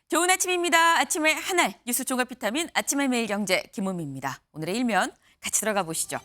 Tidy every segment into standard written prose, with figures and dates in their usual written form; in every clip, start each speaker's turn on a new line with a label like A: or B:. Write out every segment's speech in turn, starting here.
A: 좋은 아침입니다. 아침의 하나 뉴스 종합 비타민 아침의 매일경제 김은미입니다. 오늘의 일면 같이 들어가 보시죠.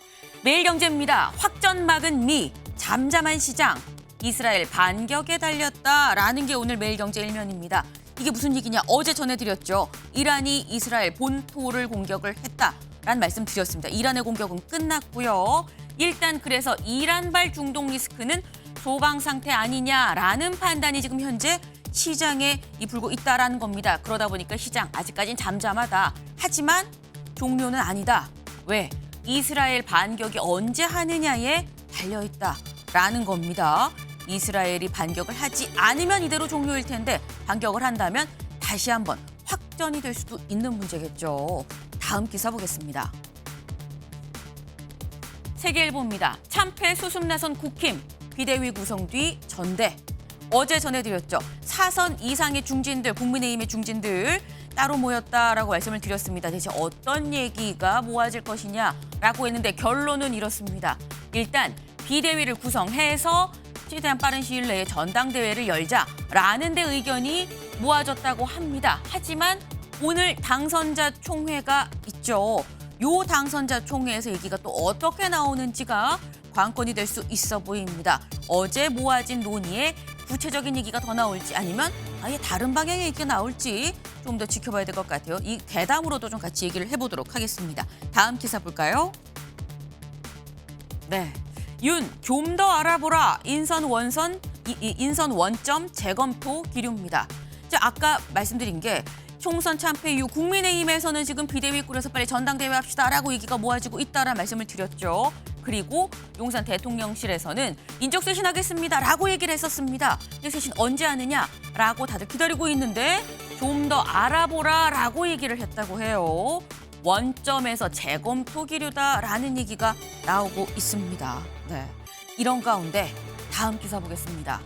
A: 매일경제입니다. 확전 막은 미, 잠잠한 시장, 이스라엘 반격에 달렸다라는 게 오늘 매일경제 일면입니다. 이게 무슨 얘기냐? 어제 전해드렸죠. 이란이 이스라엘 본토를 공격을 했다라는 말씀 드렸습니다. 이란의 공격은 끝났고요. 일단 그래서 이란발 중동 리스크는 소강 상태 아니냐라는 판단이 지금 현재 시장에 불고 있다라는 겁니다. 그러다 보니까 시장 아직까지는 잠잠하다. 하지만 종료는 아니다. 왜? 이스라엘 반격이 언제 하느냐에 달려있다라는 겁니다. 이스라엘이 반격을 하지 않으면 이대로 종료일 텐데 반격을 한다면 다시 한번 확전이 될 수도 있는 문제겠죠. 다음 기사 보겠습니다. 세계일보입니다. 참패 수습 나선 국힘, 비대위 구성 뒤 전대. 어제 전해드렸죠. 4선 이상의 중진들, 국민의힘의 중진들 따로 모였다라고 말씀을 드렸습니다. 대체 어떤 얘기가 모아질 것이냐라고 했는데 결론은 이렇습니다. 일단 비대위를 구성해서 최대한 빠른 시일 내에 전당대회를 열자라는 데 의견이 모아졌다고 합니다. 하지만 오늘 당선자 총회가 있죠. 요 당선자 총회에서 얘기가 또 어떻게 나오는지가 관건이 될 수 있어 보입니다. 어제 모아진 논의에 구체적인 얘기가 더 나올지 아니면 아예 다른 방향의 얘기가 나올지 좀 더 지켜봐야 될 것 같아요. 이 대담으로도 좀 같이 얘기를 해보도록 하겠습니다. 다음 기사 볼까요? 네, 윤 좀 더 알아보라. 인선 원점 재검토 기류입니다. 아까 말씀드린 게 총선 참패 이후 국민의힘에서는 지금 비대위 꾸려서 빨리 전당대회 합시다라고 얘기가 모아지고 있다라는 말씀을 드렸죠. 그리고 용산 대통령실에서는 인적쇄신하겠습니다라고 얘기를 했었습니다. 근데 쇄신 언제 하느냐라고 다들 기다리고 있는데 좀 더 알아보라라고 얘기를 했다고 해요. 원점에서 재검토 기류다라는 얘기가 나오고 있습니다. 네, 이런 가운데 다음 기사 보겠습니다.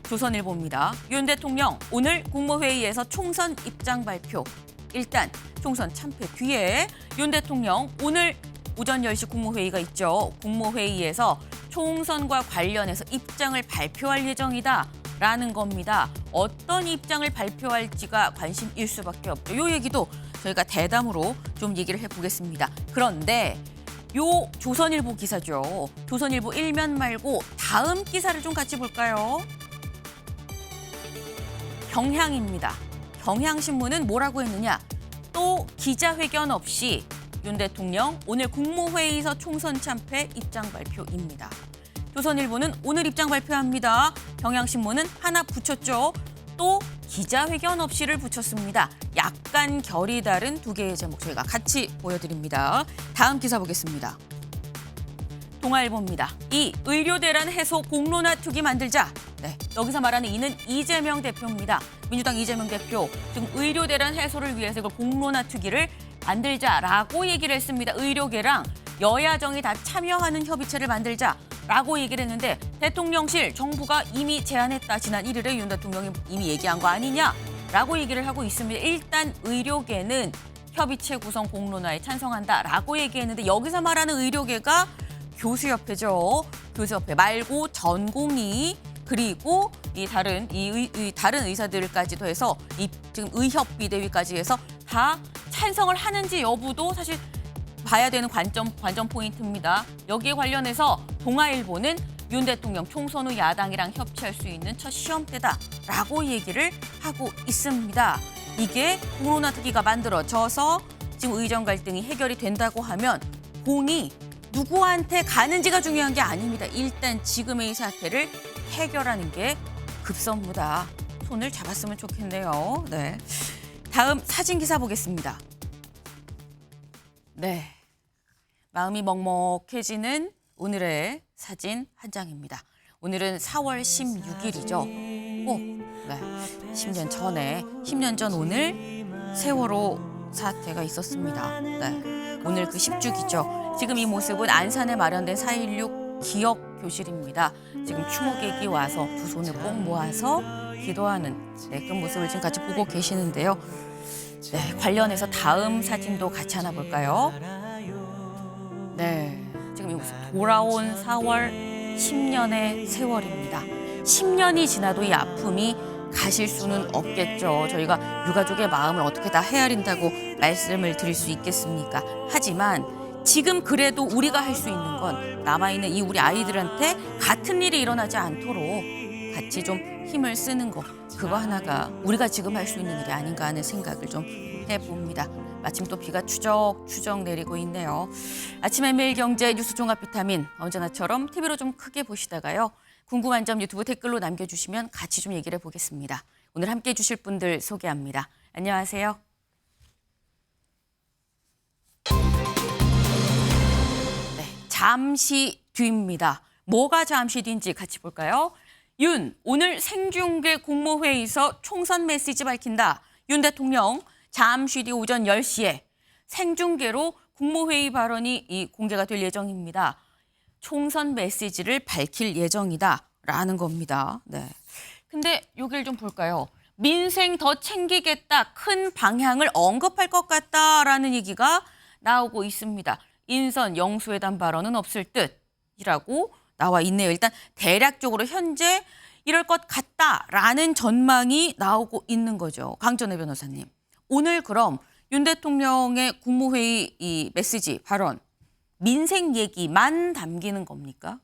A: 조선일보입니다. 윤 대통령 오늘 국무회의에서 총선 입장 발표. 일단 총선 참패 뒤에 윤 대통령 오늘 오전 10시 국무회의가 있죠. 국무회의에서 총선과 관련해서 입장을 발표할 예정이다라는 겁니다. 어떤 입장을 발표할지가 관심일 수밖에 없죠. 이 얘기도 저희가 대담으로 좀 얘기를 해보겠습니다. 그런데 요 조선일보 기사죠. 조선일보 일면 말고 다음 기사를 좀 같이 볼까요? 경향입니다. 경향신문은 뭐라고 했느냐? 또 기자회견 없이 윤 대통령 오늘 국무회의에서 총선 참패 입장 발표입니다. 조선일보는 오늘 입장 발표합니다. 경향신문은 하나 붙였죠. 또 기자회견 없이를 붙였습니다. 약간 결이 다른 두 개의 제목 저희가 같이 보여드립니다. 다음 기사 보겠습니다. 동아일보입니다. 이 의료대란 해소 공론화 투기 만들자. 네, 여기서 말하는 이는 이재명 대표입니다. 민주당 이재명 대표 지금 의료대란 해소를 위해서 이걸 공론화 투기를 만들자라고 얘기를 했습니다. 의료계랑 여야정이 다 참여하는 협의체를 만들자라고 얘기를 했는데 대통령실 정부가 이미 제안했다. 지난 1일에 윤 대통령이 이미 얘기한 거 아니냐라고 얘기를 하고 있습니다. 일단 의료계는 협의체 구성 공론화에 찬성한다라고 얘기했는데 여기서 말하는 의료계가 교수협회죠. 교수협회 말고 전공의 그리고 이 다른 의사들까지도 해서 이 지금 의협 비대위까지 해서 다 찬성을 하는지 여부도 사실 봐야 되는 관점 포인트입니다. 여기에 관련해서 동아일보는 윤 대통령 총선 후 야당이랑 협치할 수 있는 첫 시험대다라고 얘기를 하고 있습니다. 이게 공론화 특위가 만들어져서 지금 의정 갈등이 해결이 된다고 하면 공이 누구한테 가는지가 중요한 게 아닙니다. 일단 지금의 이 사태를 해결하는 게 급선무다. 손을 잡았으면 좋겠네요. 네, 다음 사진 기사 보겠습니다. 네, 마음이 먹먹해지는 오늘의 사진 한 장입니다. 오늘은 4월 16일이죠. 네, 10년 전에 10년 전 오늘 세월호 사태가 있었습니다. 네, 오늘 그 10주기죠. 지금 이 모습은 안산에 마련된 4.16 기억 교실입니다. 지금 추모객이 와서 두 손을 꼭 모아서 기도하는 그 모습을 지금 같이 보고 계시는데요. 네, 관련해서 다음 사진도 같이 하나 볼까요? 네, 지금 이 모습 돌아온 4월 10년의 세월입니다. 10년이 지나도 이 아픔이 가실 수는 없겠죠. 저희가 유가족의 마음을 어떻게 다 헤아린다고 말씀을 드릴 수 있겠습니까? 하지만 지금 그래도 우리가 할 수 있는 건 남아있는 이 우리 아이들한테 같은 일이 일어나지 않도록 같이 좀 힘을 쓰는 거. 그거 하나가 우리가 지금 할 수 있는 일이 아닌가 하는 생각을 좀 해봅니다. 마침 또 비가 추적추적 내리고 있네요. 아침의 매일경제 뉴스 종합 비타민 언제나처럼 TV로 좀 크게 보시다가요. 궁금한 점 유튜브 댓글로 남겨주시면 같이 좀 얘기를 해보겠습니다. 오늘 함께해 주실 분들 소개합니다. 안녕하세요. 네, 잠시 뒤입니다. 뭐가 잠시 뒤인지 같이 볼까요? 오늘 생중계 국무회의에서 총선 메시지 밝힌다. 윤 대통령 잠시 뒤 오전 10시에 생중계로 국무회의 발언이 공개가 될 예정입니다. 총선 메시지를 밝힐 예정이다라는 겁니다. 네. 근데 여기를 좀 볼까요? 민생 더 챙기겠다, 큰 방향을 언급할 것 같다라는 얘기가 나오고 있습니다. 인선 영수회담 발언은 없을 듯이라고 나와 있네요. 일단 대략적으로 현재 이럴 것 같다라는 전망이 나오고 있는 거죠. 강전혜 변호사님. 오늘 그럼 윤 대통령의 국무회의 이 메시지 발언 민생 얘기만 담기는 겁니까?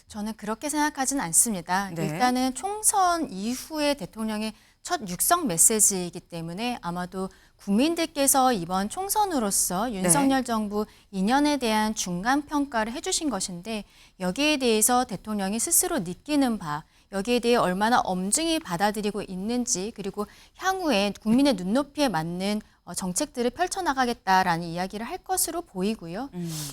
B: 저는 그렇게 생각하진 않습니다.
A: 네.
B: 일단은 총선 이후에 대통령의 첫 육성 메시지이기 때문에 아마도 국민들께서 이번 총선으로서 윤석열 정부 2년에 대한 중간 평가를 해주신 것인데 여기에 대해서 대통령이 스스로 느끼는 바, 여기에 대해 얼마나 엄중히 받아들이고 있는지 그리고 향후에 국민의 눈높이에 맞는 정책들을 펼쳐나가겠다라는 이야기를 할 것으로 보이고요.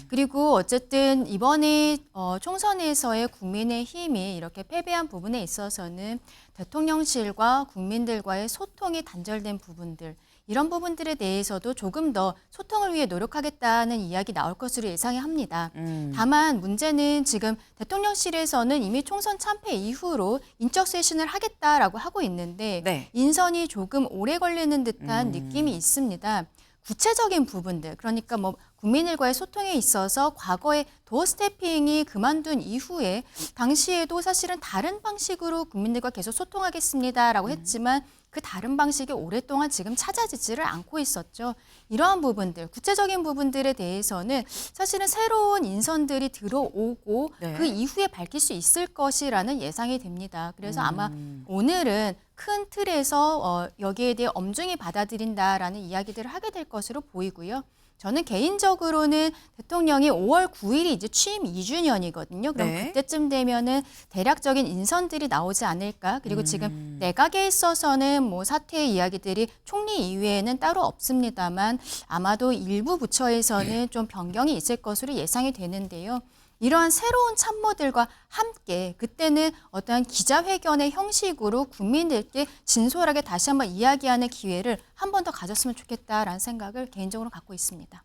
B: 그리고 어쨌든 이번에 총선에서의 국민의힘이 이렇게 패배한 부분에 있어서는 대통령실과 국민들과의 소통이 단절된 부분들, 이런 부분들에 대해서도 조금 더 소통을 위해 노력하겠다는 이야기 나올 것으로 예상이 합니다. 다만 문제는 지금 대통령실에서는 이미 총선 참패 이후로 인적 쇄신을 하겠다라고 하고 있는데
A: 네.
B: 인선이 조금 오래 걸리는 듯한 느낌이 있습니다. 구체적인 부분들, 그러니까 뭐 국민들과의 소통에 있어서 과거에 도어 스태핑이 그만둔 이후에 당시에도 사실은 다른 방식으로 국민들과 계속 소통하겠습니다라고 했지만 그 다른 방식이 오랫동안 지금 찾아지지를 않고 있었죠. 이러한 부분들, 구체적인 부분들에 대해서는 사실은 새로운 인선들이 들어오고
A: 네.
B: 그 이후에 밝힐 수 있을 것이라는 예상이 됩니다. 그래서 아마 오늘은 큰 틀에서 여기에 대해 엄중히 받아들인다라는 이야기들을 하게 될 것으로 보이고요. 저는 개인적으로는 대통령이 5월 9일이 이제 취임 2주년이거든요. 그럼
A: 네.
B: 그때쯤 되면은 대략적인 인선들이 나오지 않을까? 그리고 지금 내각에 있어서는 뭐 사퇴 이야기들이 총리 이외에는 따로 없습니다만 아마도 일부 부처에서는 좀 변경이 있을 것으로 예상이 되는데요. 이러한 새로운 참모들과 함께 그때는 어떠한 기자회견의 형식으로 국민들께 진솔하게 다시 한번 이야기하는 기회를 한 번 더 가졌으면 좋겠다라는 생각을 개인적으로 갖고 있습니다.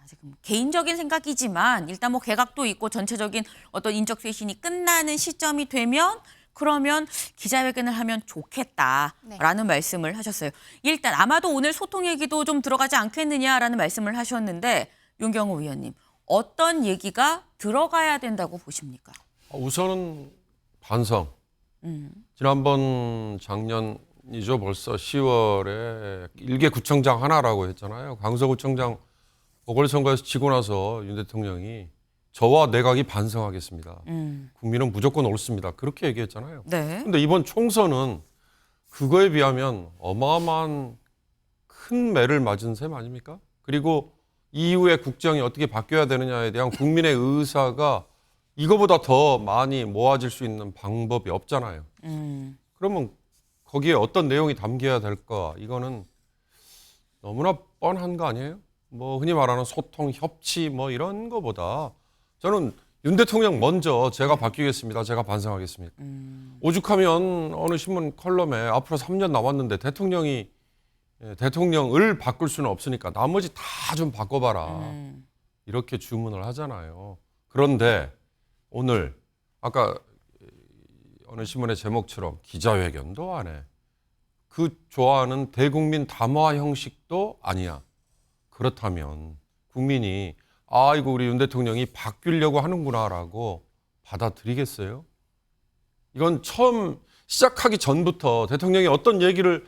A: 지금 개인적인 생각이지만 일단 뭐 개각도 있고 전체적인 어떤 인적 쇄신이 끝나는 시점이 되면 그러면 기자회견을 하면 좋겠다라는 말씀을 하셨어요. 일단 아마도 오늘 소통 얘기도 좀 들어가지 않겠느냐라는 말씀을 하셨는데 윤경호 의원님. 어떤 얘기가 들어가야 된다고 보십니까?
C: 우선은 반성. 지난번 작년이죠. 벌써 10월에 일개 구청장 하나라고 했잖아요. 강서구청장 보궐선거에서 지고 나서 윤 대통령이 저와 내각이 반성하겠습니다. 국민은 무조건 옳습니다. 그렇게 얘기했잖아요.
A: 네.
C: 그런데 이번 총선은 그거에 비하면 어마어마한 큰 매를 맞은 셈 아닙니까? 그리고 이후에 국정이 어떻게 바뀌어야 되느냐에 대한 국민의 의사가 이거보다 더 많이 모아질 수 있는 방법이 없잖아요. 그러면 거기에 어떤 내용이 담겨야 될까? 이거는 너무나 뻔한 거 아니에요? 뭐 흔히 말하는 소통, 협치 뭐 이런 거보다 저는 윤 대통령 먼저 제가 바뀌겠습니다. 제가 반성하겠습니다. 오죽하면 어느 신문 컬럼에 앞으로 3년 남았는데 대통령을 바꿀 수는 없으니까 나머지 다 좀 바꿔봐라. 이렇게 주문을 하잖아요. 그런데 오늘 아까 어느 신문의 제목처럼 기자회견도 안 해. 그 좋아하는 대국민 담화 형식도 아니야. 그렇다면 국민이 아이고 우리 윤 대통령이 바뀌려고 하는구나라고 받아들이겠어요? 이건 처음 시작하기 전부터 대통령이 어떤 얘기를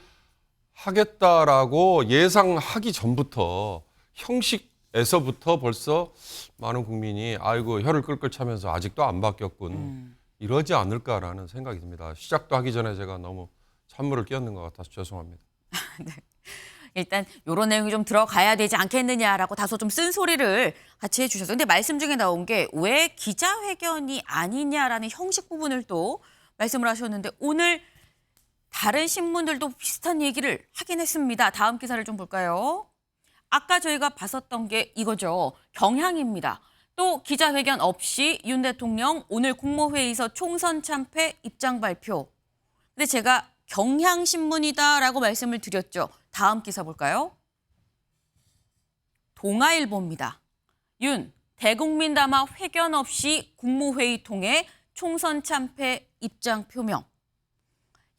C: 하겠다라고 예상하기 전부터 형식에서부터 벌써 많은 국민이 아이고 혀를 끌끌 차면서 아직도 안 바뀌었군. 이러지 않을까라는 생각이 듭니다. 시작도 하기 전에 제가 너무 찬물을 끼얹는 것 같아서 죄송합니다.
A: 네. 일단 이런 내용이 좀 들어가야 되지 않겠느냐라고 다소 좀 쓴소리를 같이 해주셔서 근데 말씀 중에 나온 게 왜 기자회견이 아니냐라는 형식 부분을 또 말씀을 하셨는데 오늘 다른 신문들도 비슷한 얘기를 하긴 했습니다. 다음 기사를 좀 볼까요? 아까 저희가 봤었던 게 이거죠. 경향입니다. 또 기자회견 없이 윤 대통령 오늘 국무회의에서 총선 참패 입장 발표. 근데 제가 경향신문이다라고 말씀을 드렸죠. 다음 기사 볼까요? 동아일보입니다. 윤, 대국민 담화 회견 없이 국무회의 통해 총선 참패 입장 표명.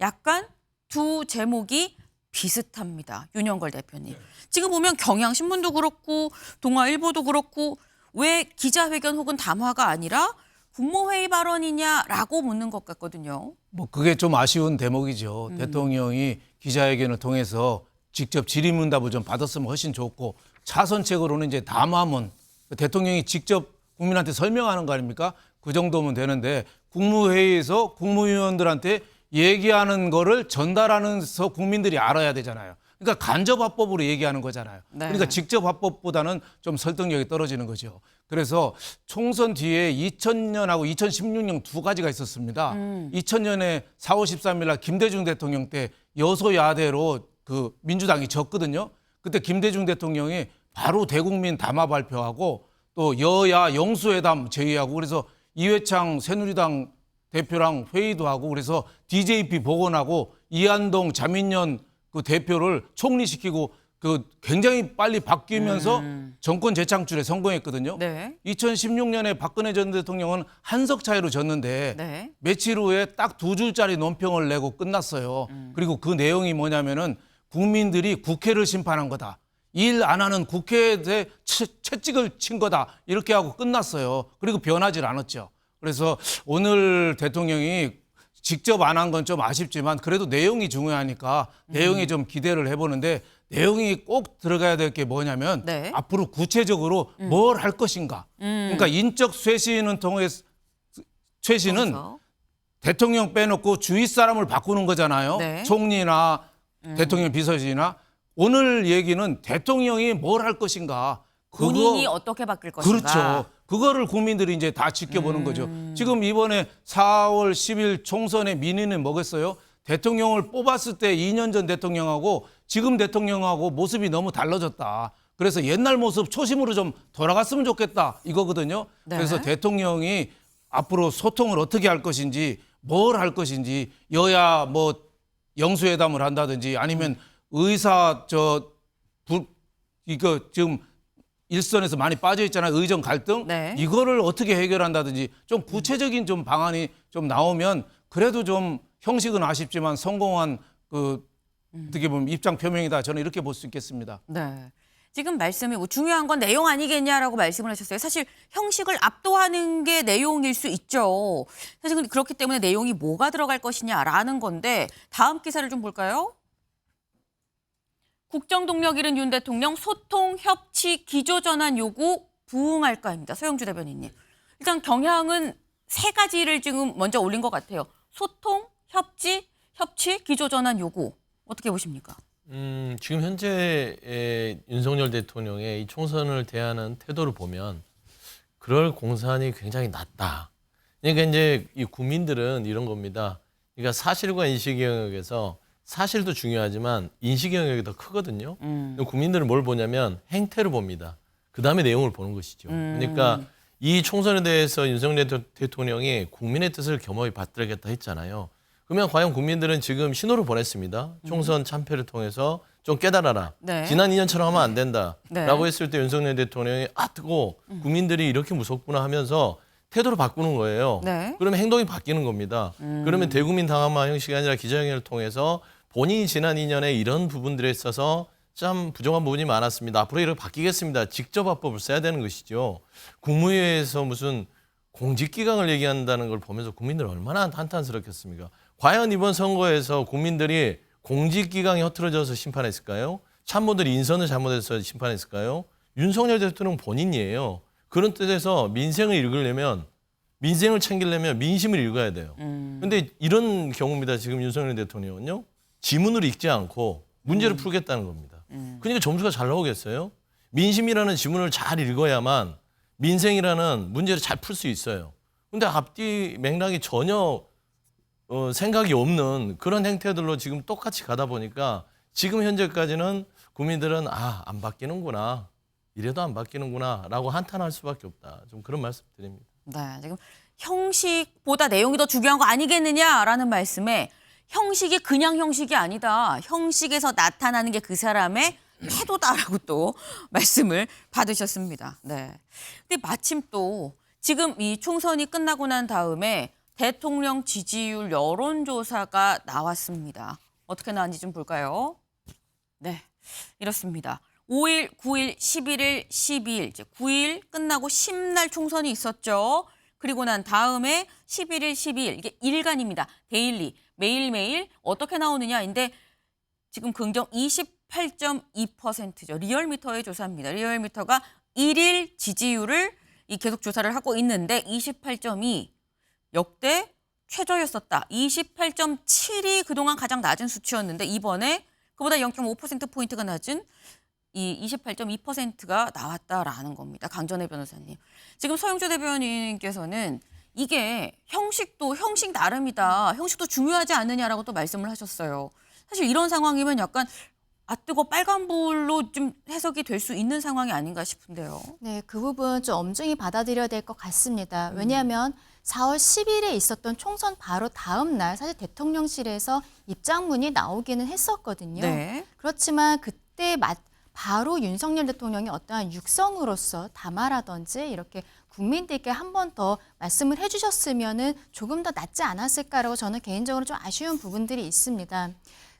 A: 약간 두 제목이 비슷합니다. 윤영걸 대표님. 지금 보면 경향신문도 그렇고 동아일보도 그렇고 왜 기자회견 혹은 담화가 아니라 국무회의 발언이냐라고 묻는 것 같거든요.
D: 뭐 그게 좀 아쉬운 대목이죠. 대통령이 기자회견을 통해서 직접 질의응답을 좀 받았으면 훨씬 좋고 차선책으로는 이제 담화문 대통령이 직접 국민한테 설명하는 거 아닙니까? 그 정도면 되는데 국무회의에서 국무위원들한테 얘기하는 거를 전달하면서 국민들이 알아야 되잖아요. 그러니까 간접화법으로 얘기하는 거잖아요.
A: 네.
D: 그러니까 직접 화법보다는 좀 설득력이 떨어지는 거죠. 그래서 총선 뒤에 2000년하고 2016년 두 가지가 있었습니다. 2000년에 4월 13일 날 김대중 대통령 때 여소야대로 그 민주당이 졌거든요. 그때 김대중 대통령이 바로 대국민 담화 발표하고 또 여야 영수회담 제의하고 그래서 이회창 새누리당 대표랑 회의도 하고 그래서 DJP 복원하고 이한동 자민련 그 대표를 총리시키고 그 굉장히 빨리 바뀌면서 정권 재창출에 성공했거든요.
A: 네.
D: 2016년에 박근혜 전 대통령은 한 석 차이로 졌는데
A: 네.
D: 며칠 후에 딱 두 줄짜리 논평을 내고 끝났어요. 그리고 그 내용이 뭐냐면은 국민들이 국회를 심판한 거다. 일 안 하는 국회에 대해 채찍을 친 거다. 이렇게 하고 끝났어요. 그리고 변하지 않았죠. 그래서 오늘 대통령이 직접 안 한 건 좀 아쉽지만 그래도 내용이 중요하니까 내용에 좀 기대를 해보는데 내용이 꼭 들어가야 될 게 뭐냐면
A: 네.
D: 앞으로 구체적으로 뭘 할 것인가. 그러니까 인적 쇄신은 쇄신은
A: 그래서?
D: 대통령 빼놓고 주위 사람을 바꾸는 거잖아요.
A: 네.
D: 총리나 대통령 비서실이나 오늘 얘기는 대통령이 뭘 할 것인가.
A: 본인이 어떻게 바뀔 것인가.
D: 그렇죠. 그거를 국민들이 이제 다 지켜보는 거죠. 지금 이번에 4월 10일 총선의 민의는 뭐겠어요? 대통령을 뽑았을 때 2년 전 대통령하고 지금 대통령하고 모습이 너무 달라졌다. 그래서 옛날 모습 초심으로 좀 돌아갔으면 좋겠다 이거거든요.
A: 네.
D: 그래서 대통령이 앞으로 소통을 어떻게 할 것인지 뭘 할 것인지 여야 뭐 영수회담을 한다든지 아니면 의사 이거 지금 일선에서 많이 빠져 있잖아요. 의정 갈등.
A: 네.
D: 이거를 어떻게 해결한다든지 좀 구체적인 좀 방안이 좀 나오면 그래도 좀 형식은 아쉽지만 성공한 그 어떻게 보면 입장 표명이다. 저는 이렇게 볼 수 있겠습니다.
A: 네. 지금 말씀이 뭐 중요한 건 내용 아니겠냐라고 말씀을 하셨어요. 사실 형식을 압도하는 게 내용일 수 있죠. 사실 그렇기 때문에 내용이 뭐가 들어갈 것이냐라는 건데 다음 기사를 좀 볼까요? 국정동력 잃은 윤 대통령 소통, 협치, 기조전환 요구 부응할까입니다. 서영주 대변인님. 일단 경향은 세 가지를 지금 먼저 올린 것 같아요. 소통, 협치, 기조전환 요구. 어떻게 보십니까?
E: 지금 현재 윤석열 대통령의 이 총선을 대하는 태도를 보면 그럴 공산이 굉장히 낮다. 그러니까 이제 이 국민들은 이런 겁니다. 그러니까 사실과 인식 영역에서 사실도 중요하지만 인식 영역이 더 크거든요. 국민들은 뭘 보냐면 행태를 봅니다. 그 다음에 내용을 보는 것이죠. 그러니까 이 총선에 대해서 윤석열 대통령이 국민의 뜻을 겸허히 받들겠다 했잖아요. 그러면 과연 국민들은 지금 신호를 보냈습니다. 총선 참패를 통해서 좀 깨달아라.
A: 네.
E: 지난 2년처럼 하면 안 된다.
A: 네.
E: 라고 했을 때 윤석열 대통령이 뜨고 국민들이 이렇게 무섭구나 하면서 태도를 바꾸는 거예요.
A: 네.
E: 그러면 행동이 바뀌는 겁니다. 그러면 대국민 당화마 형식이 아니라 기자회견을 통해서 본인이 지난 2년에 이런 부분들에 있어서 참 부족한 부분이 많았습니다. 앞으로 이렇게 바뀌겠습니다. 직접 화법을 써야 되는 것이죠. 국무회의에서 무슨 공직기강을 얘기한다는 걸 보면서 국민들 얼마나 한탄스럽겠습니까? 과연 이번 선거에서 국민들이 공직기강이 흐트러져서 심판했을까요? 참모들이 인선을 잘못해서 심판했을까요? 윤석열 대통령 본인이에요. 그런 뜻에서 민생을 읽으려면 민생을 챙기려면 민심을 읽어야 돼요. 그런데 이런 경우입니다. 지금 윤석열 대통령은요. 지문을 읽지 않고 문제를 풀겠다는 겁니다. 그러니까 점수가 잘 나오겠어요? 민심이라는 지문을 잘 읽어야만 민생이라는 문제를 잘 풀 수 있어요. 근데 앞뒤 맥락이 전혀 생각이 없는 그런 행태들로 지금 똑같이 가다 보니까 지금 현재까지는 국민들은 안 바뀌는구나. 이래도 안 바뀌는구나 라고 한탄할 수밖에 없다. 좀 그런 말씀 드립니다.
A: 네, 지금 형식보다 내용이 더 중요한 거 아니겠느냐라는 말씀에 형식이 그냥 형식이 아니다. 형식에서 나타나는 게 그 사람의 태도다라고 또 말씀을 받으셨습니다. 네. 근데 마침 또 지금 이 총선이 끝나고 난 다음에 대통령 지지율 여론조사가 나왔습니다. 어떻게 나왔는지 좀 볼까요? 네, 이렇습니다. 5일, 9일, 11일, 12일, 이제 9일 끝나고 10날 총선이 있었죠. 그리고 난 다음에 11일, 12일, 이게 일간입니다. 데일리, 매일매일 어떻게 나오느냐인데 지금 긍정 28.2%죠. 리얼미터의 조사입니다. 리얼미터가 1일 지지율을 계속 조사를 하고 있는데 28.2 역대 최저였었다. 28.7이 그동안 가장 낮은 수치였는데 이번에 그보다 0.5%포인트가 낮은 이 28.2%가 나왔다라는 겁니다. 강전혜 변호사님. 지금 서영주 대변인께서는 이게 형식도 형식 나름이다. 형식도 중요하지 않느냐라고 또 말씀을 하셨어요. 사실 이런 상황이면 약간 뜨거 빨간불로 좀 해석이 될 수 있는 상황이 아닌가 싶은데요.
B: 네, 그 부분 좀 엄중히 받아들여야 될 것 같습니다. 왜냐하면 4월 10일에 있었던 총선 바로 다음 날 사실 대통령실에서 입장문이 나오기는 했었거든요.
A: 네.
B: 그렇지만 그때 바로 윤석열 대통령이 어떠한 육성으로서 담화라든지 이렇게 국민들께 한 번 더 말씀을 해주셨으면은 조금 더 낫지 않았을까라고 저는 개인적으로 좀 아쉬운 부분들이 있습니다.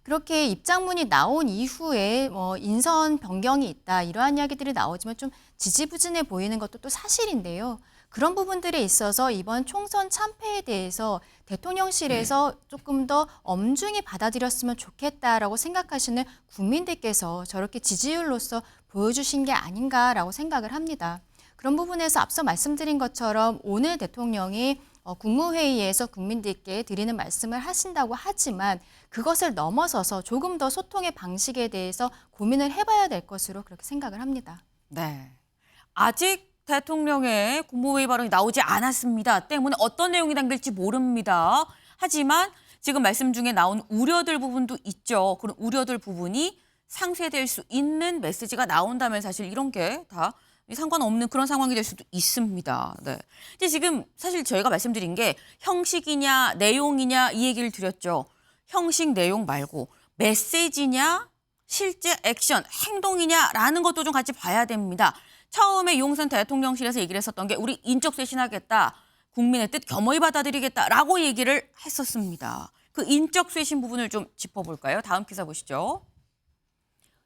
B: 그렇게 입장문이 나온 이후에 인선 변경이 있다 이러한 이야기들이 나오지만 좀 지지부진해 보이는 것도 또 사실인데요. 그런 부분들에 있어서 이번 총선 참패에 대해서 대통령실에서 조금 더 엄중히 받아들였으면 좋겠다라고 생각하시는 국민들께서 저렇게 지지율로서 보여주신 게 아닌가라고 생각을 합니다. 그런 부분에서 앞서 말씀드린 것처럼 오늘 대통령이 국무회의에서 국민들께 드리는 말씀을 하신다고 하지만 그것을 넘어서서 조금 더 소통의 방식에 대해서 고민을 해봐야 될 것으로 그렇게 생각을 합니다.
A: 네. 아직 대통령의 국무회의 발언이 나오지 않았습니다. 때문에 어떤 내용이 담길지 모릅니다. 하지만 지금 말씀 중에 나온 우려들 부분도 있죠. 그런 우려들 부분이 상쇄될 수 있는 메시지가 나온다면 사실 이런 게 다 상관없는 그런 상황이 될 수도 있습니다. 네. 근데 지금 사실 저희가 말씀드린 게 형식이냐 내용이냐 이 얘기를 드렸죠. 형식 내용 말고 메시지냐 실제 액션 행동이냐라는 것도 좀 같이 봐야 됩니다. 처음에 용산 대통령실에서 얘기를 했었던 게 우리 인적 쇄신하겠다. 국민의 뜻 겸허히 받아들이겠다라고 얘기를 했었습니다. 그 인적 쇄신 부분을 좀 짚어볼까요? 다음 기사 보시죠.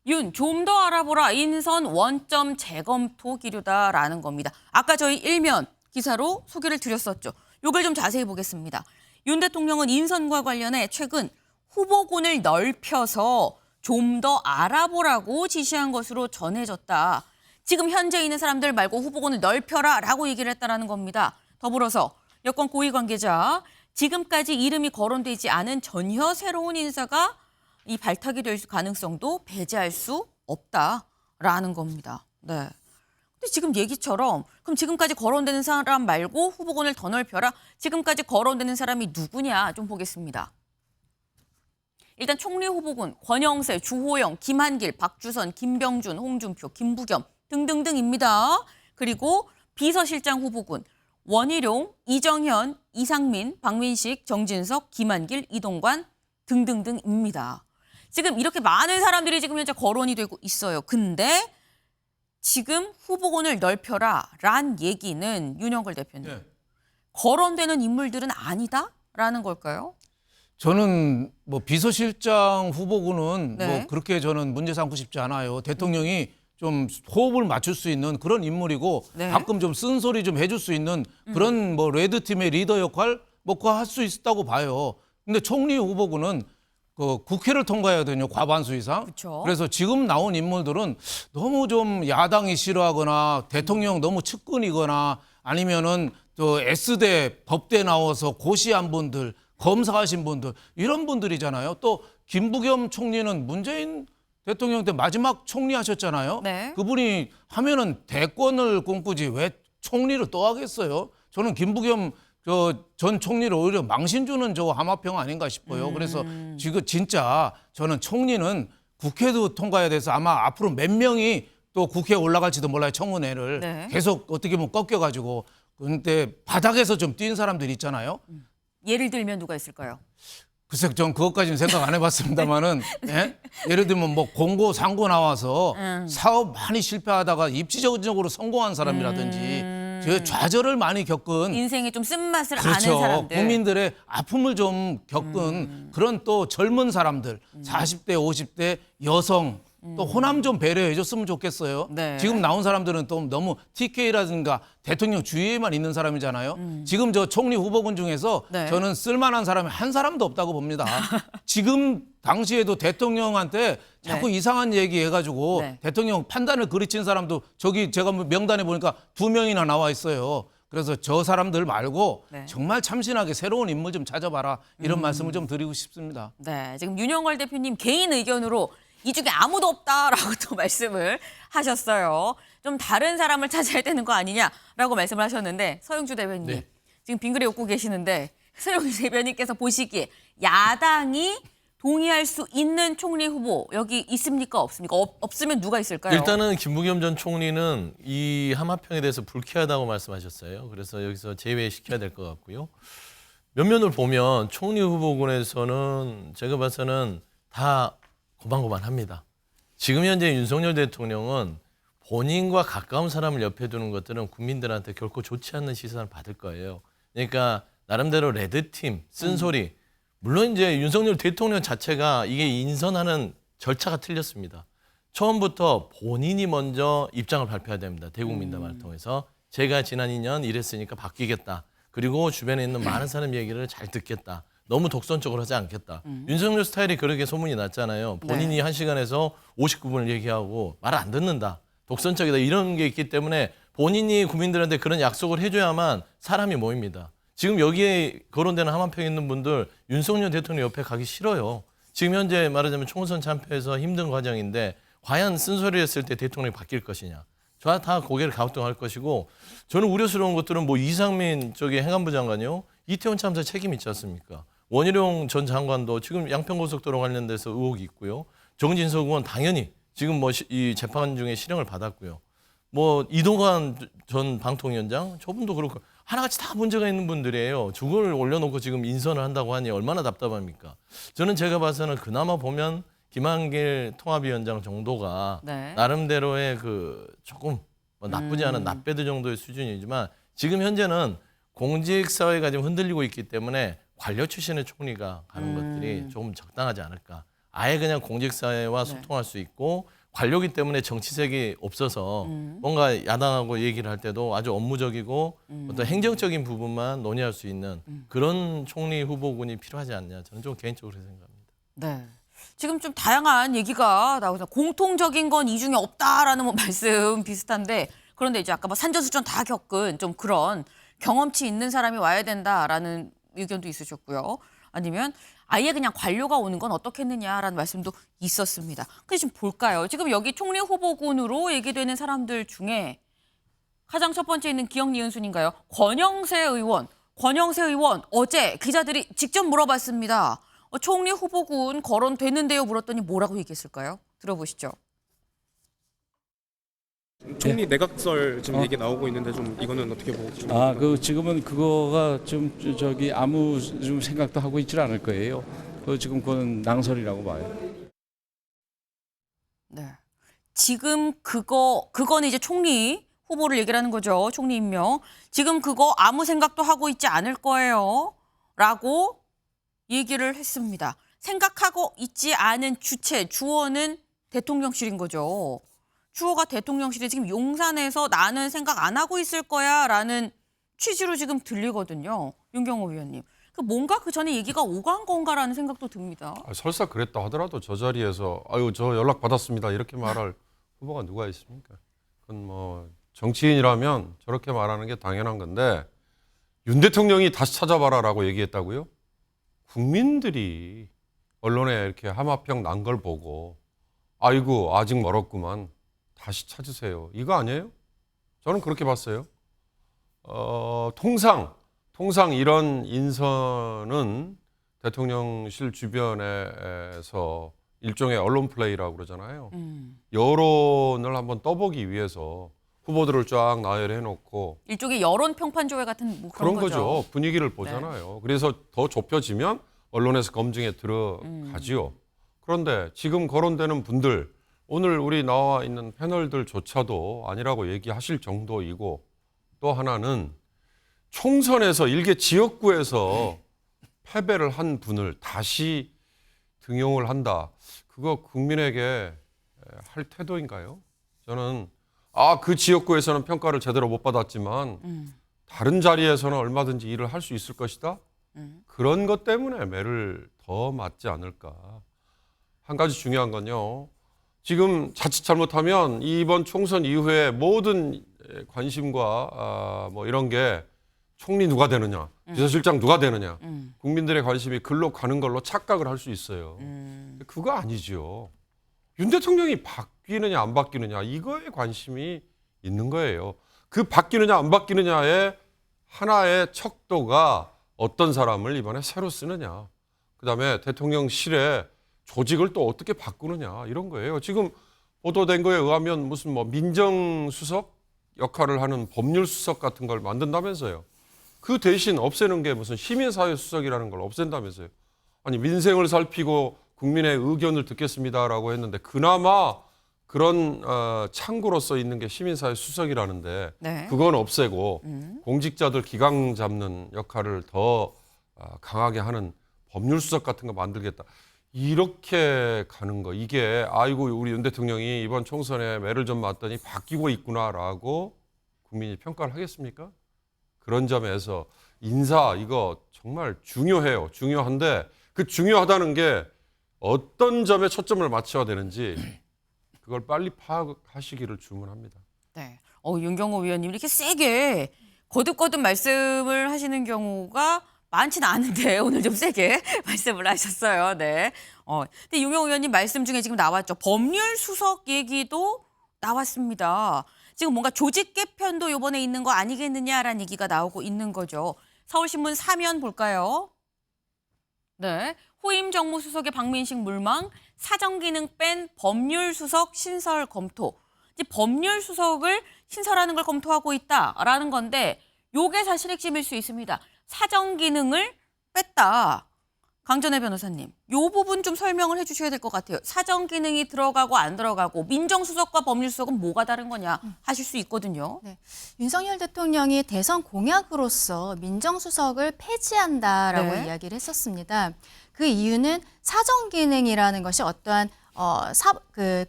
A: 윤, 좀 더 알아보라. 인선 원점 재검토 기류다라는 겁니다. 아까 저희 일면 기사로 소개를 드렸었죠. 이걸 좀 자세히 보겠습니다. 윤 대통령은 인선과 관련해 최근 후보군을 넓혀서 좀 더 알아보라고 지시한 것으로 전해졌다. 지금 현재 있는 사람들 말고 후보군을 넓혀라라고 얘기를 했다라는 겁니다. 더불어서 여권 고위 관계자, 지금까지 이름이 거론되지 않은 전혀 새로운 인사가 이 발탁이 될 가능성도 배제할 수 없다라는 겁니다. 네. 근데 지금 얘기처럼 그럼 지금까지 거론되는 사람 말고 후보군을 더 넓혀라. 지금까지 거론되는 사람이 누구냐 좀 보겠습니다. 일단 총리 후보군 권영세, 주호영, 김한길, 박주선, 김병준, 홍준표, 김부겸 등등등입니다. 그리고 비서실장 후보군 원희룡, 이정현, 이상민, 박민식, 정진석, 김한길, 이동관 등등등입니다. 지금 이렇게 많은 사람들이 지금 현재 거론이 되고 있어요. 근데 지금 후보군을 넓혀라란 얘기는 윤영걸 대표님.
D: 네.
A: 거론되는 인물들은 아니다라는 걸까요?
D: 저는 뭐 비서실장 후보군은
A: 네.
D: 뭐 그렇게 저는 문제 삼고 싶지 않아요. 대통령이 좀 호흡을 맞출 수 있는 그런 인물이고
A: 네.
D: 가끔 좀 쓴소리 좀 해줄 수 있는 그런 뭐 레드팀의 리더 역할 뭐 그거 할 수 있다고 봐요. 근데 총리 후보군은 그 국회를 통과해야 되거든요. 과반수 이상.
A: 그쵸.
D: 그래서 지금 나온 인물들은 너무 좀 야당이 싫어하거나 대통령 너무 측근이거나 아니면은 또 S대 법대 나와서 고시한 분들, 검사하신 분들 이런 분들이잖아요. 또 김부겸 총리는 문재인 대통령 때 마지막 총리 하셨잖아요.
A: 네.
D: 그분이 하면은 대권을 꿈꾸지 왜 총리를 또 하겠어요? 저는 김부겸 전 총리를 오히려 망신 주는 저 하마평 아닌가 싶어요. 그래서 지금 진짜 저는 총리는 국회도 통과해야 돼서 아마 앞으로 몇 명이 또 국회에 올라갈지도 몰라요. 청문회를
A: 네.
D: 계속 어떻게 보면 꺾여가지고. 근데 바닥에서 좀 뛴 사람들 있잖아요.
A: 예를 들면 누가 있을까요?
D: 글쎄, 전 그것까지는 생각 안 해봤습니다만은 예? 예를 들면 뭐 공고 상고 나와서 사업 많이 실패하다가 입지적으로 성공한 사람이라든지 저 좌절을 많이 겪은
A: 인생의 좀 쓴맛을 아는
D: 그렇죠.
A: 사람들.
D: 국민들의 아픔을 좀 겪은 그런 또 젊은 사람들 40대, 50대 여성 또 호남 좀 배려해 줬으면 좋겠어요.
A: 네.
D: 지금 나온 사람들은 또 너무 TK라든가 대통령 주위에만 있는 사람이잖아요. 지금 저 총리 후보군 중에서
A: 네.
D: 저는 쓸만한 사람이 한 사람도 없다고 봅니다. 지금 당시에도 대통령한테 자꾸
A: 네.
D: 이상한 얘기 해가지고
A: 네.
D: 대통령 판단을 그르친 사람도 저기 제가 명단에 보니까 2명이나 나와 있어요. 그래서 저 사람들 말고
A: 네.
D: 정말 참신하게 새로운 인물 좀 찾아봐라 이런 말씀을 좀 드리고 싶습니다.
A: 네, 지금 윤영월 대표님 개인 의견으로 이 중에 아무도 없다라고 또 말씀을 하셨어요. 좀 다른 사람을 찾아야 되는 거 아니냐라고 말씀을 하셨는데 서영주 대변인
E: 네.
A: 지금 빙그레 웃고 계시는데 서영주 대변인께서 보시기에 야당이 동의할 수 있는 총리 후보 여기 있습니까 없습니까? 없으면 누가 있을까요?
E: 일단은 김부겸 전 총리는 이 하마평에 대해서 불쾌하다고 말씀하셨어요. 그래서 여기서 제외시켜야 될 것 같고요. 면면을 보면 총리 후보군에서는 제가 봐서는 다 고만고만합니다. 지금 현재 윤석열 대통령은 본인과 가까운 사람을 옆에 두는 것들은 국민들한테 결코 좋지 않는 시선을 받을 거예요. 그러니까 나름대로 레드팀, 쓴소리. 물론 이제 윤석열 대통령 자체가 이게 인선하는 절차가 틀렸습니다. 처음부터 본인이 먼저 입장을 발표해야 됩니다. 대국민담화를 통해서. 제가 지난 2년 이랬으니까 바뀌겠다. 그리고 주변에 있는 많은 사람 얘기를 잘 듣겠다. 너무 독선적으로 하지 않겠다. 윤석열 스타일이 그렇게 소문이 났잖아요. 본인이
A: 네.
E: 1시간에서 59분을 얘기하고 말을 안 듣는다. 독선적이다. 이런 게 있기 때문에 본인이 국민들한테 그런 약속을 해줘야만 사람이 모입니다. 지금 여기에 거론되는 하마평에 있는 분들 윤석열 대통령 옆에 가기 싫어요. 지금 현재 말하자면 총선 참패해서 힘든 과정인데 과연 쓴소리를 했을 때 대통령이 바뀔 것이냐. 저 다 고개를 갸우뚱할 것이고 저는 우려스러운 것들은 뭐 이상민 행안부 장관이요. 이태원 참사 책임 있지 않습니까? 원희룡 전 장관도 지금 양평고속도로 관련돼서 의혹이 있고요. 정진석 의원 당연히 지금 뭐 이 재판 중에 실형을 받았고요. 뭐 이동관 전 방통위원장 저분도 그렇고 하나같이 다 문제가 있는 분들이에요. 저걸 올려놓고 지금 인선을 한다고 하니 얼마나 답답합니까? 저는 제가 봐서는 그나마 보면 김한길 통합위원장 정도가
A: 네.
E: 나름대로의 그 조금 뭐 나쁘지 않은 납배드 정도의 수준이지만 지금 현재는 공직사회가 지금 흔들리고 있기 때문에 관료 출신의 총리가 가는 것들이 조금 적당하지 않을까. 아예 그냥 공직사회와 소통할 수 있고 관료기 때문에 정치색이 없어서 뭔가 야당하고 얘기를 할 때도 아주 업무적이고 어떤 행정적인 부분만 논의할 수 있는 그런 총리 후보군이 필요하지 않냐. 저는 좀 개인적으로 생각합니다.
A: 네. 지금 좀 다양한 얘기가 나오죠. 공통적인 건 이 중에 없다라는 뭐 말씀 비슷한데 그런데 이제 아까 뭐 산전수전 다 겪은 좀 그런 경험치 있는 사람이 와야 된다라는 의견도 있으셨고요. 아니면 아예 그냥 관료가 오는 건 어떻겠느냐라는 말씀도 있었습니다. 근데 지금 볼까요? 지금 여기 총리 후보군으로 얘기되는 사람들 중에 가장 첫 번째 있는 기억 니은 순인가요? 권영세 의원 어제 기자들이 직접 물어봤습니다. 총리 후보군 거론되는데요 물었더니 뭐라고 얘기했을까요? 들어보시죠.
F: 총리 내각설 지금 얘기 나오고 있는데 좀 이거는 어떻게 보고 계십니까?
G: 지금은 그거가 좀 아무 좀 생각도 하고 있질 않을 거예요. 지금 그건 낭설이라고 봐요.
A: 네. 지금 그거는 이제 총리 후보를 얘기를 하는 거죠. 총리 임명. 지금 그거 아무 생각도 하고 있지 않을 거예요. 라고 얘기를 했습니다. 생각하고 있지 않은 주어는 대통령실인 거죠. 주어가 대통령실이 지금 용산에서 나는 생각 안 하고 있을 거야 라는 취지로 지금 들리거든요. 윤경호 위원님. 뭔가 그 전에 얘기가 오간 건가라는 생각도 듭니다.
C: 설사 그랬다 하더라도 저 자리에서 아유 저 연락 받았습니다 이렇게 말할 후보가 누가 있습니까? 그건 뭐 정치인이라면 저렇게 말하는 게 당연한 건데 윤 대통령이 다시 찾아봐라라고 얘기했다고요? 국민들이 언론에 이렇게 하마평 난 걸 보고 아이고 아직 멀었구만 다시 찾으세요 이거 아니에요? 저는 그렇게 봤어요. 통상 이런 인선은 대통령실 주변에서 일종의 언론 플레이라고 그러잖아요. 여론을 한번 떠보기 위해서 후보들을 쫙 나열해 놓고
A: 일종의 여론 평판 조회 같은 뭐
C: 그런
A: 그런
C: 거죠. 분위기를 보잖아요. 그래서 더 좁혀지면 언론에서 검증에 들어가지요. 그런데 지금 거론되는 분들 오늘 우리 나와 있는 패널들조차도 아니라고 얘기하실 정도이고 또 하나는 총선에서 일개 지역구에서 패배를 한 분을 다시 등용을 한다. 그거 국민에게 할 태도인가요? 저는 그 지역구에서는 평가를 제대로 못 받았지만 다른 자리에서는 얼마든지 일을 할 수 있을 것이다. 그런 것 때문에 매를 더 맞지 않을까. 한 가지 중요한 건요. 지금 자칫 잘못하면 이번 총선 이후에 모든 관심과 뭐 이런 게 총리 누가 되느냐, 비서실장 누가 되느냐, 국민들의 관심이 글로 가는 걸로 착각을 할 수 있어요. 그거 아니죠. 윤 대통령이 바뀌느냐 안 바뀌느냐 이거에 관심이 있는 거예요. 그 바뀌느냐 안 바뀌느냐의 하나의 척도가 어떤 사람을 이번에 새로 쓰느냐, 그다음에 대통령실에 조직을 또 어떻게 바꾸느냐 이런 거예요. 지금 보도된 거에 의하면 무슨 뭐 민정수석 역할을 하는 법률수석 같은 걸 만든다면서요. 그 대신 없애는 게 무슨 시민사회수석이라는 걸 없앤다면서요. 아니 민생을 살피고 국민의 의견을 듣겠습니다라고 했는데 그나마 그런 창구로서 있는 게 시민사회수석이라는데
A: 네.
C: 그건 없애고 공직자들 기강 잡는 역할을 더 강하게 하는 법률수석 같은 거 만들겠다. 이렇게 가는 거 이게 아이고 우리 윤 대통령이 이번 총선에 매를 좀 맞더니 바뀌고 있구나라고 국민이 평가를 하겠습니까? 그런 점에서 인사 이거 정말 중요해요. 중요한데 그 중요하다는 게 어떤 점에 초점을 맞춰야 되는지 그걸 빨리 파악하시기를 주문합니다.
A: 네. 윤경호 위원님 이렇게 세게 거듭거듭 말씀을 하시는 경우가 많지는 않은데 오늘 좀 세게 말씀을 하셨어요. 네. 근데 윤경호 위원님 말씀 중에 지금 나왔죠. 법률 수석 얘기도 나왔습니다. 지금 뭔가 조직 개편도 이번에 있는 거 아니겠느냐라는 얘기가 나오고 있는 거죠. 서울신문 사면 볼까요? 네. 후임 정무수석의 박민식 물망, 사정기능 뺀 법률수석 신설 검토. 이제 법률수석을 신설하는 걸 검토하고 있다라는 건데 요게 사실 핵심일 수 있습니다. 사정기능을 뺐다. 강전혜 변호사님, 요 부분 좀 설명을 해주셔야 될 것 같아요. 사정기능이 들어가고 안 들어가고 민정수석과 법률수석은 뭐가 다른 거냐 하실 수 있거든요.
B: 네. 윤석열 대통령이 대선 공약으로서 민정수석을 폐지한다라고
A: 네.
B: 이야기를 했었습니다. 그 이유는 사정기능이라는 것이 어떠한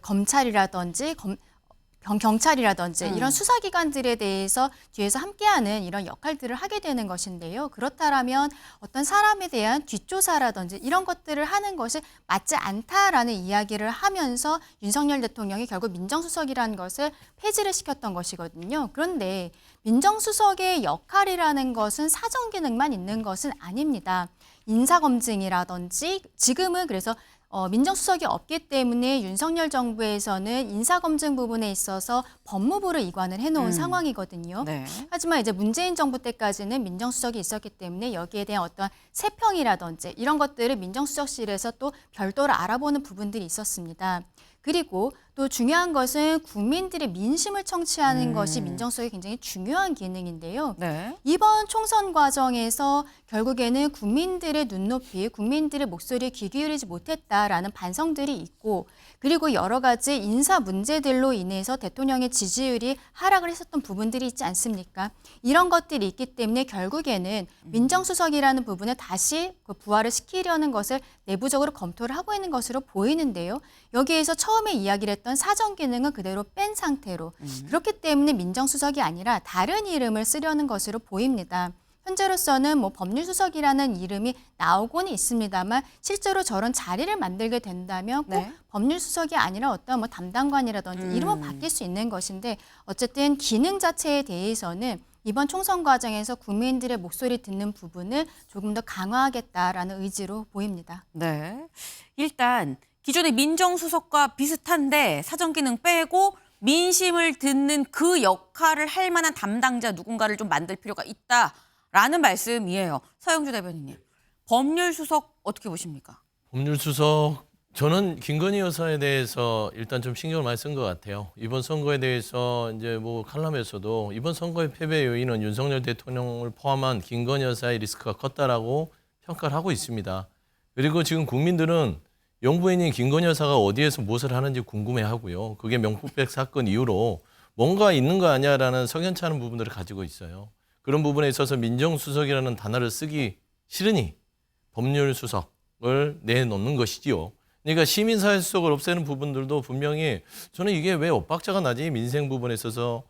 B: 검찰이라든지 경찰이라든지 이런 수사기관들에 대해서 뒤에서 함께하는 이런 역할들을 하게 되는 것인데요. 그렇다면 어떤 사람에 대한 뒷조사라든지 이런 것들을 하는 것이 맞지 않다라는 이야기를 하면서 윤석열 대통령이 결국 민정수석이라는 것을 폐지를 시켰던 것이거든요. 그런데 민정수석의 역할이라는 것은 사정기능만 있는 것은 아닙니다. 인사검증이라든지 지금은 그래서 민정수석이 없기 때문에 윤석열 정부에서는 인사검증 부분에 있어서 법무부를 이관을 해놓은 상황이거든요.
A: 네.
B: 하지만 이제 문재인 정부 때까지는 민정수석이 있었기 때문에 여기에 대한 어떤 세평이라든지 이런 것들을 민정수석실에서 또 별도로 알아보는 부분들이 있었습니다. 그리고 또 중요한 것은 국민들의 민심을 청취하는 것이 민정수석의 굉장히 중요한 기능인데요.
A: 네.
B: 이번 총선 과정에서 결국에는 국민들의 눈높이, 국민들의 목소리에 귀 기울이지 못했다라는 반성들이 있고 그리고 여러 가지 인사 문제들로 인해서 대통령의 지지율이 하락을 했었던 부분들이 있지 않습니까? 이런 것들이 있기 때문에 결국에는 민정수석이라는 부분을 다시 부활을 시키려는 것을 내부적으로 검토를 하고 있는 것으로 보이는데요. 여기에서 처음에 이야기를 했던 사정 기능은 그대로 뺀 상태로 그렇기 때문에 민정수석이 아니라 다른 이름을 쓰려는 것으로 보입니다. 현재로서는 뭐 법률수석이라는 이름이 나오고는 있습니다만 실제로 저런 자리를 만들게 된다면 꼭
A: 네.
B: 법률수석이 아니라 어떤 뭐 담당관이라든지 이름은 바뀔 수 있는 것인데 어쨌든 기능 자체에 대해서는 이번 총선 과정에서 국민들의 목소리 듣는 부분을 조금 더 강화하겠다라는 의지로 보입니다.
A: 네. 일단 기존의 민정수석과 비슷한데 사전 기능 빼고 민심을 듣는 그 역할을 할 만한 담당자 누군가를 좀 만들 필요가 있다라는 말씀이에요. 서영주 대변인님. 법률수석 어떻게 보십니까?
E: 법률수석 저는 김건희 여사에 대해서 일단 좀 신경을 많이 쓴 것 같아요. 이번 선거에 대해서 이제 뭐 칼럼에서도 이번 선거의 패배 요인은 윤석열 대통령을 포함한 김건희 여사의 리스크가 컸다라고 평가를 하고 있습니다. 그리고 지금 국민들은 영부인인 김건희 여사가 어디에서 무엇을 하는지 궁금해하고요. 그게 명품백 사건 이후로 뭔가 있는 거 아니야라는 석연치 않은 부분들을 가지고 있어요. 그런 부분에 있어서 민정수석이라는 단어를 쓰기 싫으니 법률수석을 내놓는 것이지요. 그러니까 시민사회수석을 없애는 부분들도 분명히 저는 이게 왜 엇박자가 나지 민생 부분에 있어서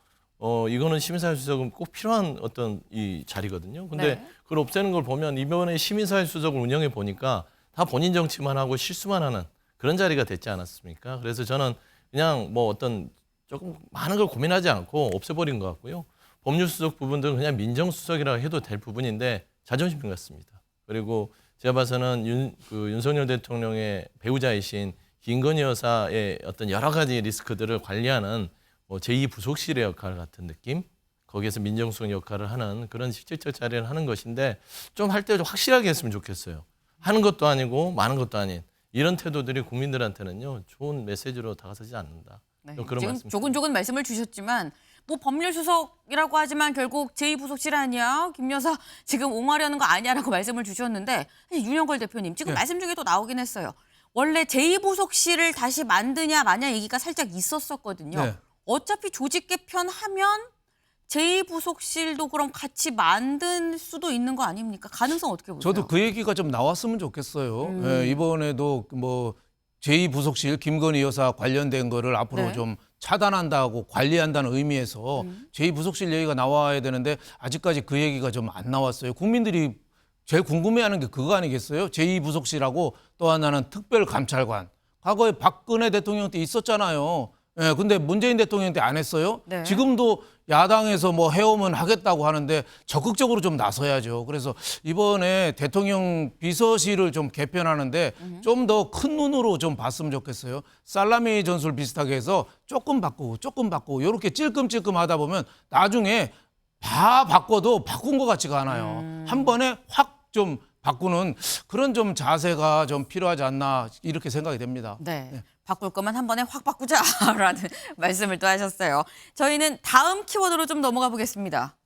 E: 이거는 시민사회수석은 꼭 필요한 어떤 이 자리거든요. 근데
A: 네.
E: 그걸 없애는 걸 보면 이번에 시민사회수석을 운영해 보니까 다 본인 정치만 하고 실수만 하는 그런 자리가 됐지 않았습니까? 그래서 저는 그냥 뭐 어떤 조금 많은 걸 고민하지 않고 없애버린 것 같고요. 법률수석 부분들은 그냥 민정수석이라고 해도 될 부분인데 자존심 같습니다. 그리고 제가 봐서는 윤석열 대통령의 배우자이신 김건희 여사의 어떤 여러 가지 리스크들을 관리하는 뭐 제2부속실의 역할 같은 느낌? 거기에서 민정수석 역할을 하는 그런 실질적 자리를 하는 것인데 좀 할 때 좀 확실하게 했으면 좋겠어요. 하는 것도 아니고 많은 것도 아닌 이런 태도들이 국민들한테는요 좋은 메시지로 다가서지 않는다.
A: 네.
E: 좀 그런
A: 지금
E: 말씀.
A: 조근조근 말씀을 주셨지만 뭐 법률수석이라고 하지만 결국 제2부속실 아니야? 김 여사 지금 옹호하려는 거 아니야라고 말씀을 주셨는데 윤영걸 대표님 지금
D: 네.
A: 말씀 중에 또 나오긴 했어요. 원래 제2부속실을 다시 만드냐 마냐 얘기가 살짝 있었었거든요.
D: 네.
A: 어차피 조직 개편하면 제2부속실도 그럼 같이 만들 수도 있는 거 아닙니까? 가능성 어떻게 보세요?
D: 저도 그 얘기가 좀 나왔으면 좋겠어요. 예, 이번에도 뭐 제2부속실 김건희 여사 관련된 거를 앞으로
A: 네.
D: 좀 차단한다고 관리한다는 의미에서 제2부속실 얘기가 나와야 되는데 아직까지 그 얘기가 좀 안 나왔어요. 국민들이 제일 궁금해하는 게 그거 아니겠어요? 제2부속실하고 또 하나는 특별감찰관. 과거에 박근혜 대통령 때 있었잖아요. 예, 근데 문재인 대통령 때 안 했어요.
A: 네.
D: 지금도 야당에서 뭐 해오면 하겠다고 하는데 적극적으로 좀 나서야죠. 그래서 이번에 대통령 비서실을 좀 개편하는데 좀 더 큰 눈으로 좀 봤으면 좋겠어요. 살라미 전술 비슷하게 해서 조금 바꾸고 이렇게 찔끔찔끔 하다 보면 나중에 다 바꿔도 바꾼 것 같지가 않아요. 한 번에 확 좀 바꾸는 그런 좀 자세가 좀 필요하지 않나 이렇게 생각이 됩니다.
A: 네. 바꿀 거면 한 번에 확 바꾸자라는 말씀을 또 하셨어요. 저희는 다음 키워드로 좀 넘어가 보겠습니다.